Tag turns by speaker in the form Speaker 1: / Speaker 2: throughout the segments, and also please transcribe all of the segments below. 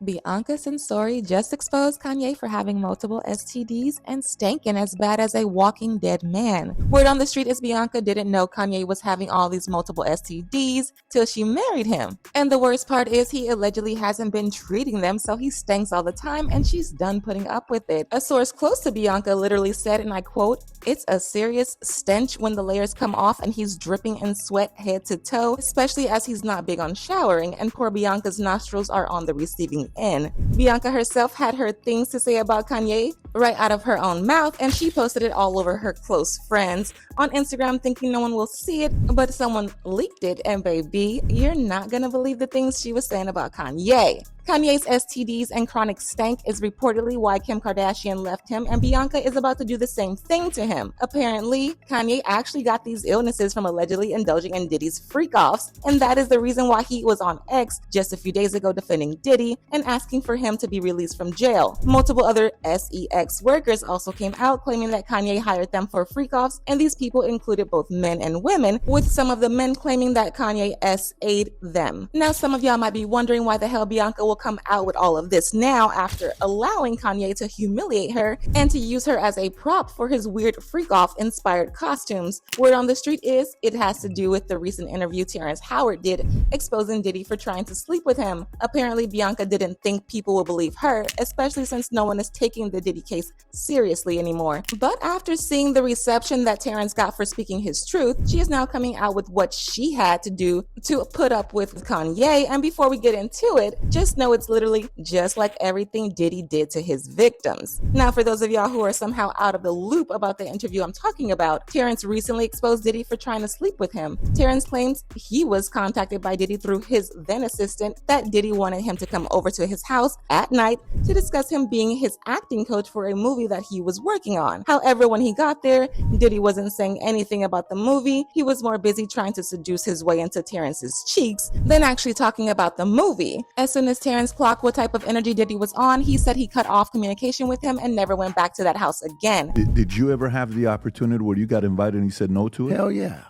Speaker 1: Bianca Censori just exposed Kanye for having multiple STDs and stanking as bad as a walking dead man. Word on the street is Bianca didn't know Kanye was having all these multiple STDs till she married him. And the worst part is he allegedly hasn't been treating them, so he stanks all the time and she's done putting up with it. A source close to Bianca literally said, and I quote, "It's a serious stench when the layers come off and he's dripping in sweat head to toe, especially as he's not big on showering, and poor Bianca's nostrils are on the receiving end." Bianca herself had her things to say about Kanye right out of her own mouth, and she posted it all over her close friends on Instagram thinking no one will see it, but someone leaked it, and baby, you're not gonna believe the things she was saying about Kanye. Kanye's STDs and chronic stank is reportedly why Kim Kardashian left him, and Bianca is about to do the same thing to him. Apparently, Kanye actually got these illnesses from allegedly indulging in Diddy's freak-offs, and that is the reason why he was on X just a few days ago defending Diddy and asking for him to be released from jail. Multiple other SEX workers also came out claiming that Kanye hired them for freak-offs, and these people included both men and women, with some of the men claiming that Kanye SA'd them. Now, some of y'all might be wondering why the hell Bianca will come out with all of this now after allowing Kanye to humiliate her and to use her as a prop for his weird freak-off inspired costumes. Word on the street is it has to do with the recent interview Terrence Howard did exposing Diddy for trying to sleep with him. Apparently, Bianca didn't think people would believe her, especially since no one is taking the Diddy case seriously anymore. But after seeing the reception that Terrence got for speaking his truth, she is now coming out with what she had to do to put up with Kanye. And before we get into it, just know it's literally just like everything Diddy did to his victims. Now, for those of y'all who are somehow out of the loop about the interview I'm talking about, Terrence recently exposed Diddy for trying to sleep with him. Terrence claims he was contacted by Diddy through his then assistant that Diddy wanted him to come over to his house at night to discuss him being his acting coach for a movie that he was working on. However, when he got there, Diddy wasn't saying anything about the movie. He was more busy trying to seduce his way into Terrence's cheeks than actually talking about the movie. As soon as Terrence clocked what type of energy Diddy was on, he said he cut off communication with him and never went back to that house again.
Speaker 2: Did you ever have the opportunity where you got invited and you said no to it?
Speaker 3: Hell yeah.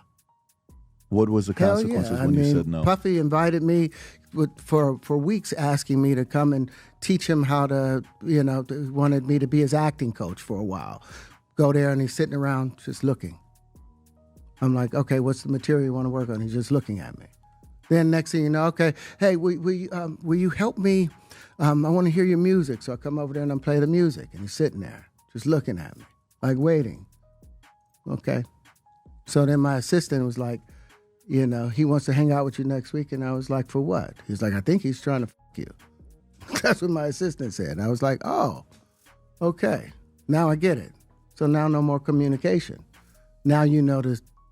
Speaker 2: What was the consequences when you said no?
Speaker 3: Puffy invited me for weeks asking me to come and teach him how to, wanted me to be his acting coach for a while. Go there and he's sitting around just looking. I'm like, okay, what's the material you want to work on? He's just looking at me. Then next thing you know, okay, hey, will you help me? I want to hear your music. So I come over there and I play the music. And he's sitting there just looking at me, like waiting. Okay. So then my assistant was like, he wants to hang out with you next week. And I was like, for what? He's like, I think he's trying to f*** you. That's what my assistant said. And I was like, oh, okay. Now I get it. So now no more communication. Now you know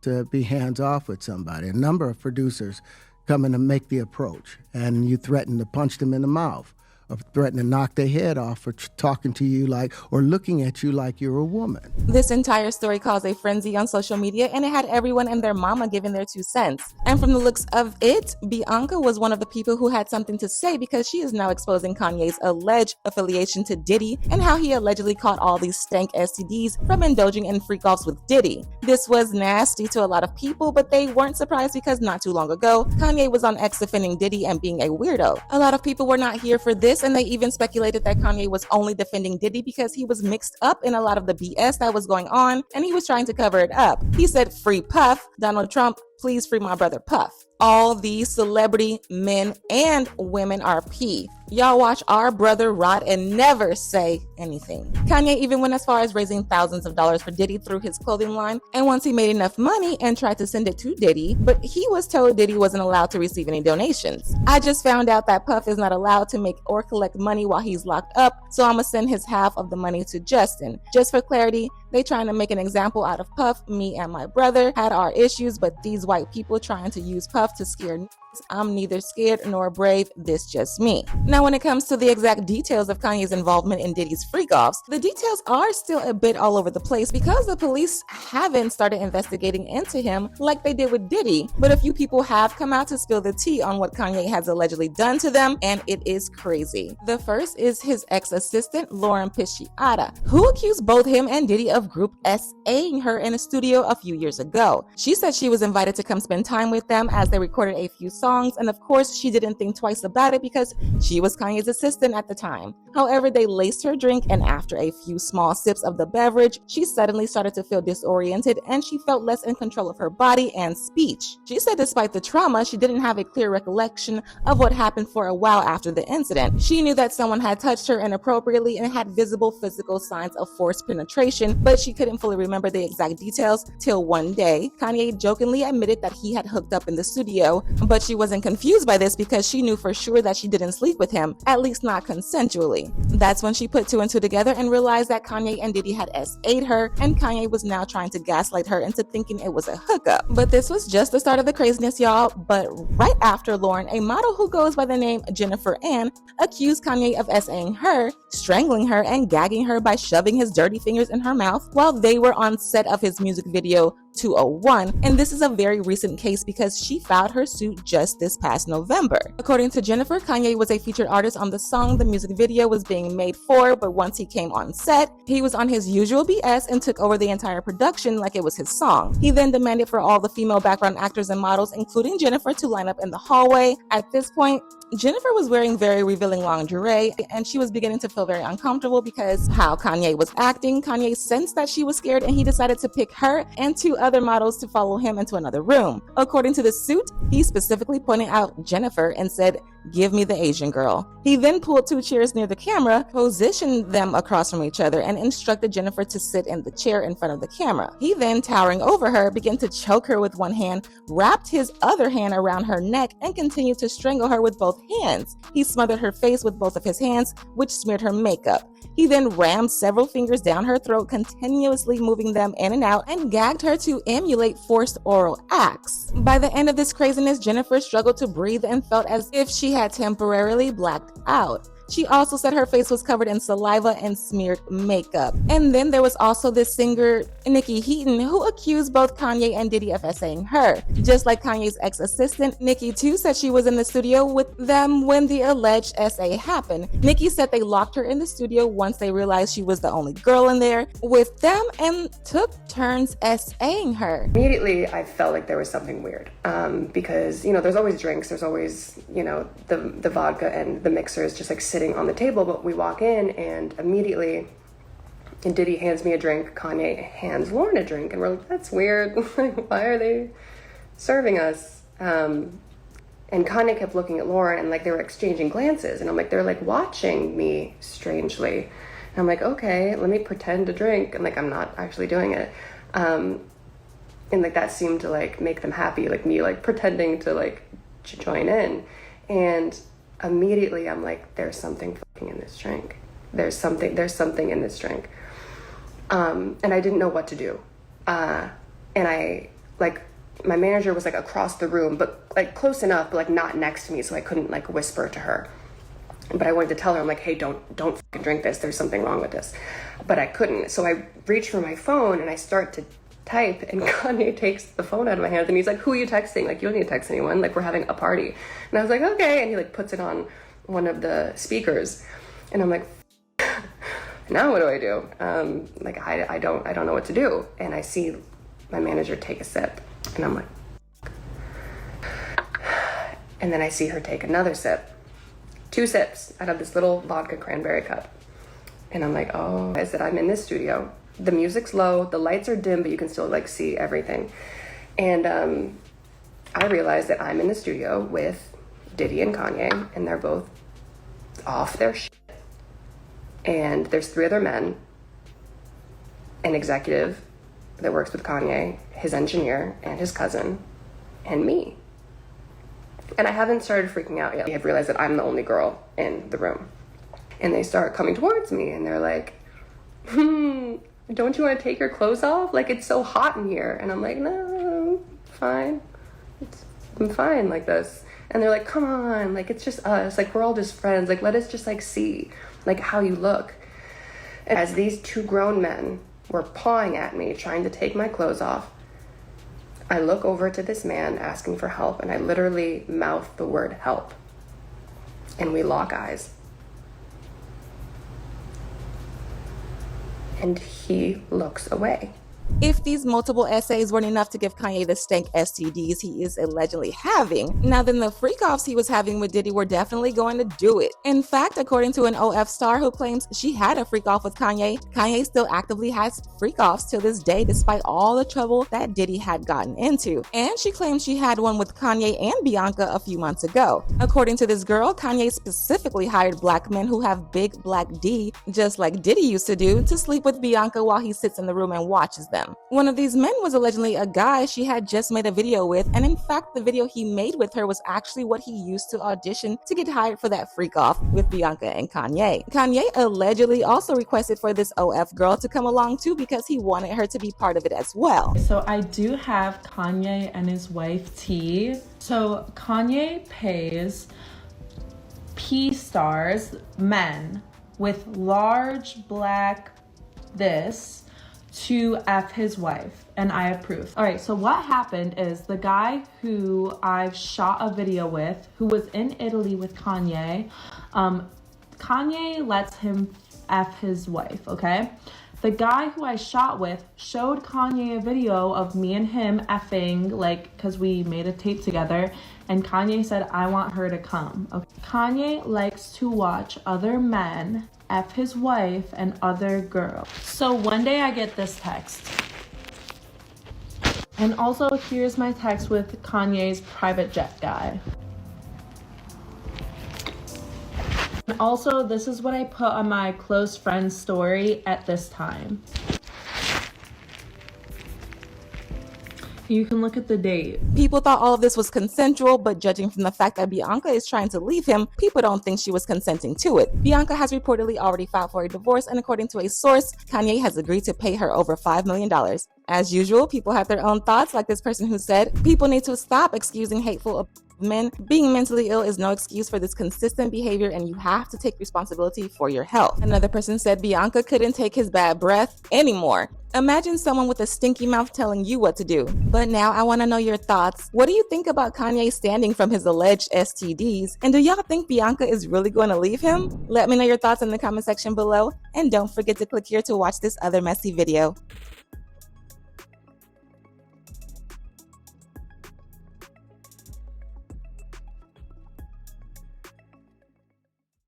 Speaker 3: to be hands off with somebody. A number of producers come in to make the approach, and you threaten to punch them in the mouth, or threaten to knock their head off for talking to you or looking at you like you're a woman.
Speaker 1: This entire story caused a frenzy on social media, and it had everyone and their mama giving their 2 cents. And from the looks of it, Bianca was one of the people who had something to say because she is now exposing Kanye's alleged affiliation to Diddy and how he allegedly caught all these stank STDs from indulging in freak-offs with Diddy. This was nasty to a lot of people, but they weren't surprised because not too long ago, Kanye was on X defending Diddy and being a weirdo. A lot of people were not here for this, and they even speculated that Kanye was only defending Diddy because he was mixed up in a lot of the BS that was going on and he was trying to cover it up. He said, "Free Puff, Donald Trump, please free my brother Puff." All these celebrity men and women are P. Y'all watch our brother rot and never say anything. Kanye even went as far as raising thousands of dollars for Diddy through his clothing line, and once he made enough money and tried to send it to Diddy, but he was told Diddy wasn't allowed to receive any donations. I just found out that Puff is not allowed to make or collect money while he's locked up, so I'ma send his half of the money to Justin. Just for clarity, they trying to make an example out of Puff. Me and my brother had our issues, but these white people trying to use Puff to scare I'm neither scared nor brave, this just me. Now, when it comes to the exact details of Kanye's involvement in Diddy's freak-offs, the details are still a bit all over the place because the police haven't started investigating into him like they did with Diddy. But a few people have come out to spill the tea on what Kanye has allegedly done to them, and it is crazy. The first is his ex-assistant, Lauren Pisciata, who accused both him and Diddy of of Group S.A.ing her in a studio a few years ago. She said she was invited to come spend time with them as they recorded a few songs, and of course she didn't think twice about it because she was Kanye's assistant at the time. However, they laced her drink, and after a few small sips of the beverage, she suddenly started to feel disoriented and she felt less in control of her body and speech. She said despite the trauma, she didn't have a clear recollection of what happened for a while after the incident. She knew that someone had touched her inappropriately and had visible physical signs of forced penetration, but she couldn't fully remember the exact details till one day Kanye jokingly admitted that he had hooked up in the studio, but she wasn't confused by this because she knew for sure that she didn't sleep with him, at least not consensually. That's when she put two and two together and realized that Kanye and Diddy had S.A.'d her, and Kanye was now trying to gaslight her into thinking it was a hookup. But this was just the start of the craziness, y'all. But right after Lauren, a model who goes by the name Jennifer Ann, accused Kanye of S.A.ing her, strangling her, and gagging her by shoving his dirty fingers in her mouth while they were on set of his music video 201, and this is a very recent case because she filed her suit just this past November. According to Jennifer, Kanye was a featured artist on the song the music video was being made for, but once he came on set, he was on his usual BS and took over the entire production like it was his song. He then demanded for all the female background actors and models, including Jennifer, to line up in the hallway. At this point, Jennifer was wearing very revealing lingerie, and she was beginning to feel very uncomfortable because how Kanye was acting. Kanye sensed that she was scared, and he decided to pick her and two other models to follow him into another room. According to the suit, he specifically pointed out Jennifer and said, "Give me the Asian girl." He then pulled two chairs near the camera, positioned them across from each other, and instructed Jennifer to sit in the chair in front of the camera. He then, towering over her, began to choke her with one hand, wrapped his other hand around her neck, and continued to strangle her with both hands. He smothered her face with both of his hands, which smeared her makeup. He then rammed several fingers down her throat, continuously moving them in and out, and gagged her to emulate forced oral acts. By the end of this craziness, Jennifer struggled to breathe and felt as if she had temporarily blacked out. She also said her face was covered in saliva and smeared makeup. And then there was also this singer, Nikki Heaton, who accused both Kanye and Diddy of S.A.ing her. Just like Kanye's ex-assistant, Nikki too said she was in the studio with them when the alleged S.A. happened. Nikki said they locked her in the studio once they realized she was the only girl in there with them and took turns S.A.ing her.
Speaker 4: Immediately, I felt like there was something weird because, there's always drinks, there's always, the vodka and the mixer is just like sitting on the table, but we walk in and immediately Diddy hands me a drink, Kanye hands Lauren a drink, and we're like, that's weird. Like, why are they serving us? And Kanye kept looking at Lauren and like they were exchanging glances, and I'm like, they're like watching me strangely. And I'm like, okay, let me pretend to drink, and like I'm not actually doing it. And like that seemed to like make them happy, like me like pretending to like join in. And immediately I'm like, there's something fucking in this drink. There's something in this drink. And I didn't know what to do. And I, like, my manager was like across the room, but like close enough, but like not next to me. So I couldn't like whisper to her, but I wanted to tell her, I'm like, hey, don't fucking drink this. There's something wrong with this. But I couldn't. So I reach for my phone and I start to type, and Kanye takes the phone out of my hands and he's like, who are you texting? Like, you don't need to text anyone. Like, we're having a party. And I was like, okay. And he like puts it on one of the speakers, and I'm like, now what do I do? Like, I don't know what to do. And I see my manager take a sip, and I'm like, and then I see her take another sip, 2 sips out of this little vodka cranberry cup. And I'm like, oh, I said, I'm in this studio. The music's low, the lights are dim, but you can still like see everything. And I realized that I'm in the studio with Diddy and Kanye, and they're both off their shit. And there's 3 other men, an executive that works with Kanye, his engineer, and his cousin, and me. And I haven't started freaking out yet. I have realized that I'm the only girl in the room. And they start coming towards me, and they're like, don't you want to take your clothes off? Like, it's so hot in here. And I'm like, no, fine. I'm fine like this. And they're like, come on, like, it's just us. Like, we're all just friends. Like, let us just, like, see, like, how you look. As these 2 grown men were pawing at me, trying to take my clothes off, I look over to this man asking for help, and I literally mouth the word help. And we lock eyes. and he looks away.
Speaker 1: If these multiple essays weren't enough to give Kanye the stank STDs he is allegedly having, now then the freak-offs he was having with Diddy were definitely going to do it. In fact, according to an OF star who claims she had a freak-off with Kanye, Kanye still actively has freak-offs to this day despite all the trouble that Diddy had gotten into. And she claims she had one with Kanye and Bianca a few months ago. According to this girl, Kanye specifically hired black men who have big black D, just like Diddy used to do, to sleep with Bianca while he sits in the room and watches them. One of these men was allegedly a guy she had just made a video with, and in fact the video he made with her was actually what he used to audition to get hired for that freak-off with Bianca and Kanye. Kanye allegedly also requested for this OF girl to come along too because he wanted her to be part of it as well.
Speaker 5: So I do have Kanye and his wife T. So Kanye pays P-stars, men with large black this, to F his wife, and I approve. All right, so what happened is the guy who I've shot a video with, who was in Italy with Kanye, Kanye lets him F his wife, okay? The guy who I shot with showed Kanye a video of me and him effing, like, because we made a tape together, and Kanye said, I want her to come. Okay? Kanye likes to watch other men F his wife and other girls. So one day I get this text. And also here's my text with Kanye's private jet guy. And also this is what I put on my close friend's story at this time. You can look at the date.
Speaker 1: People thought all of this was consensual, but judging from the fact that Bianca is trying to leave him, people don't think she was consenting to it. Bianca has reportedly already filed for a divorce, and according to a source, Kanye has agreed to pay her over $5 million. As usual, people have their own thoughts, like this person who said, people need to stop excusing hateful men. Being mentally ill is no excuse for this consistent behavior, and you have to take responsibility for your health. Another person said Bianca couldn't take his bad breath anymore. Imagine someone with a stinky mouth telling you what to do. But now I want to know your thoughts. What do you think about Kanye standing from his alleged STDs? And do y'all think Bianca is really going to leave him? Let me know your thoughts in the comment section below. And don't forget to click here to watch this other messy video.